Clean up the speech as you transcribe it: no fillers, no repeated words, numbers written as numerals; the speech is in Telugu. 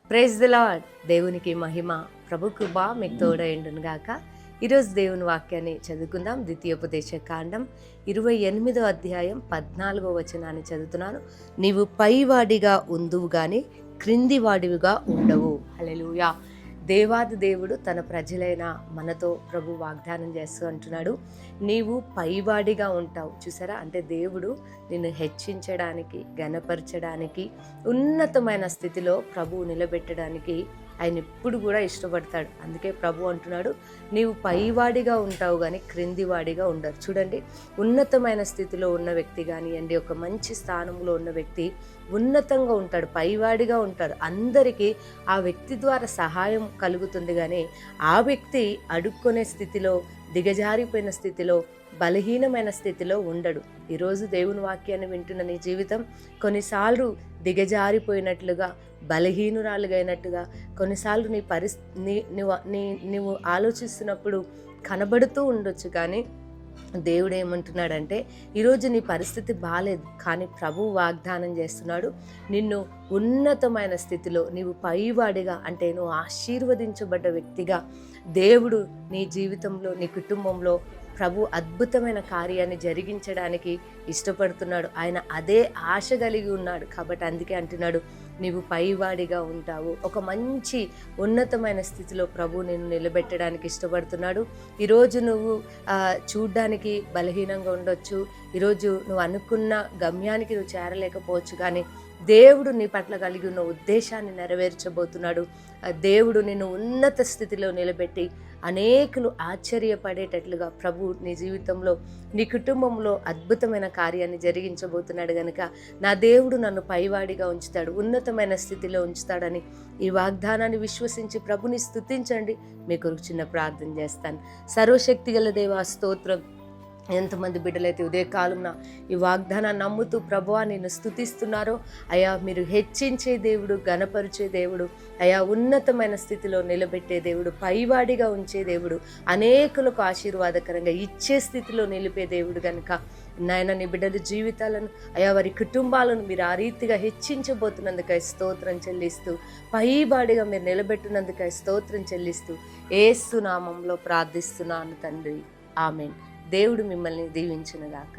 Praise the lord. దేవునికి మహిమ, ప్రభు కృప మీకు తోడైండును గాక. ఈరోజు దేవుని వాక్యాన్ని చదువుకుందాం. ద్వితీయోపదేశ కాండం 28వ అధ్యాయం 14వ వచనాన్ని చదువుతున్నాను. నీవు పైవాడిగా ఉందువు గాని క్రింది వాడివిగా ఉండవు. హల్లెలూయా. దేవాది దేవుడు తన ప్రజలైన మనతో ప్రభు వాగ్దానం చేస్తూ అంటున్నాడు, నీవు పైవాడిగా ఉంటావు. చూసారా, అంటే దేవుడు నిన్ను హెచ్చించడానికి, ఘనపరచడానికి, ఉన్నతమైన స్థితిలో ప్రభువు నిలబెట్టడానికి ఆయన ఎప్పుడు కూడా ఇష్టపడతాడు. అందుకే ప్రభు అంటున్నాడు, నీవు పైవాడిగా ఉంటావు కానీ క్రిందివాడిగా ఉండరు. చూడండి, ఉన్నతమైన స్థితిలో ఉన్న వ్యక్తి కానివ్వండి, ఒక మంచి స్థానంలో ఉన్న వ్యక్తి ఉన్నతంగా ఉంటాడు, పైవాడిగా ఉంటాడు. అందరికీ ఆ వ్యక్తి ద్వారా సహాయం కలుగుతుంది, కానీ ఆ వ్యక్తి అడుక్కునే స్థితిలో, దిగజారిపోయిన స్థితిలో, బలహీనమైన స్థితిలో ఉండడు. ఈరోజు దేవుని వాక్యాన్ని వింటున్న నీ జీవితం కొన్నిసార్లు దిగజారిపోయినట్లుగా, బలహీనురాలుగా అయినట్టుగా, కొన్నిసార్లు నువ్వు ఆలోచిస్తున్నప్పుడు కనబడుతూ ఉండొచ్చు. కానీ దేవుడు ఏమంటున్నాడంటే, ఈరోజు నీ పరిస్థితి బాలేదు, కానీ ప్రభువు వాగ్దానం చేస్తున్నాడు, నిన్ను ఉన్నతమైన స్థితిలో, నీవు పైవాడిగా, అంటే నువ్వు ఆశీర్వదించబడ్డ వ్యక్తిగా దేవుడు నీ జీవితంలో, నీ కుటుంబంలో ప్రభు అద్భుతమైన కార్యాన్ని జరిగించడానికి ఇష్టపడుతున్నాడు. ఆయన అదే ఆశ కలిగి ఉన్నాడు. కాబట్టి అందుకే అంటున్నాడు, నీవు పైవాడిగా ఉంటావు. ఒక మంచి ఉన్నతమైన స్థితిలో ప్రభు నిన్ను నిలబెట్టడానికి ఇష్టపడుతున్నాడు. ఈరోజు నువ్వు చూడ్డానికి బలహీనంగా ఉండొచ్చు, ఈరోజు నువ్వు అనుకున్న గమ్యానికి నువ్వు చేరలేకపోవచ్చు, కానీ దేవుడు నీ పట్ల కలిగి ఉన్న ఉద్దేశాన్ని నెరవేర్చబోతున్నాడు. దేవుడు నిన్ను ఉన్నత స్థితిలో నిలబెట్టి అనేకులు ఆశ్చర్యపడేటట్లుగా ప్రభు నీ జీవితంలో, నీ కుటుంబంలో అద్భుతమైన కార్యాన్ని జరిగించబోతున్నాడు. కనుక నా దేవుడు నన్ను పైవాడిగా ఉంచుతాడు, ఉన్నతమైన స్థితిలో ఉంచుతాడని ఈ వాగ్దానాన్ని విశ్వసించి ప్రభుని స్తుతించండి. మీకు చిన్న ప్రార్థన చేస్తాను. సర్వశక్తిగల దేవా స్తోత్రం. ఎంతమంది బిడ్డలైతే ఉదయకాలంన ఈ వాగ్దానాన్ని నమ్ముతూ ప్రభువా నిన్ను స్తుతిస్తున్నారో, అయా మీరు హెచ్చించే దేవుడు, ఘనపరిచే దేవుడు, అయా ఉన్నతమైన స్థితిలో నిలబెట్టే దేవుడు, పైవాడిగా ఉంచే దేవుడు, అనేకులకు ఆశీర్వాదకరంగా ఇచ్చే స్థితిలో నిలిపే దేవుడు. కనుక నాయన నీ బిడ్డల జీవితాలను, అయా వారి కుటుంబాలను మీరు ఆ రీతిగా హెచ్చించబోతున్నందుకై స్తోత్రం చెల్లిస్తూ, పైవాడిగా మీరు నిలబెట్టినందుకై స్తోత్రం చెల్లిస్తూ యేసు నామంలో ప్రార్థిస్తున్నాను తండ్రి, ఆమేన్. దేవుడు మిమ్మల్ని దీవించునుగాక.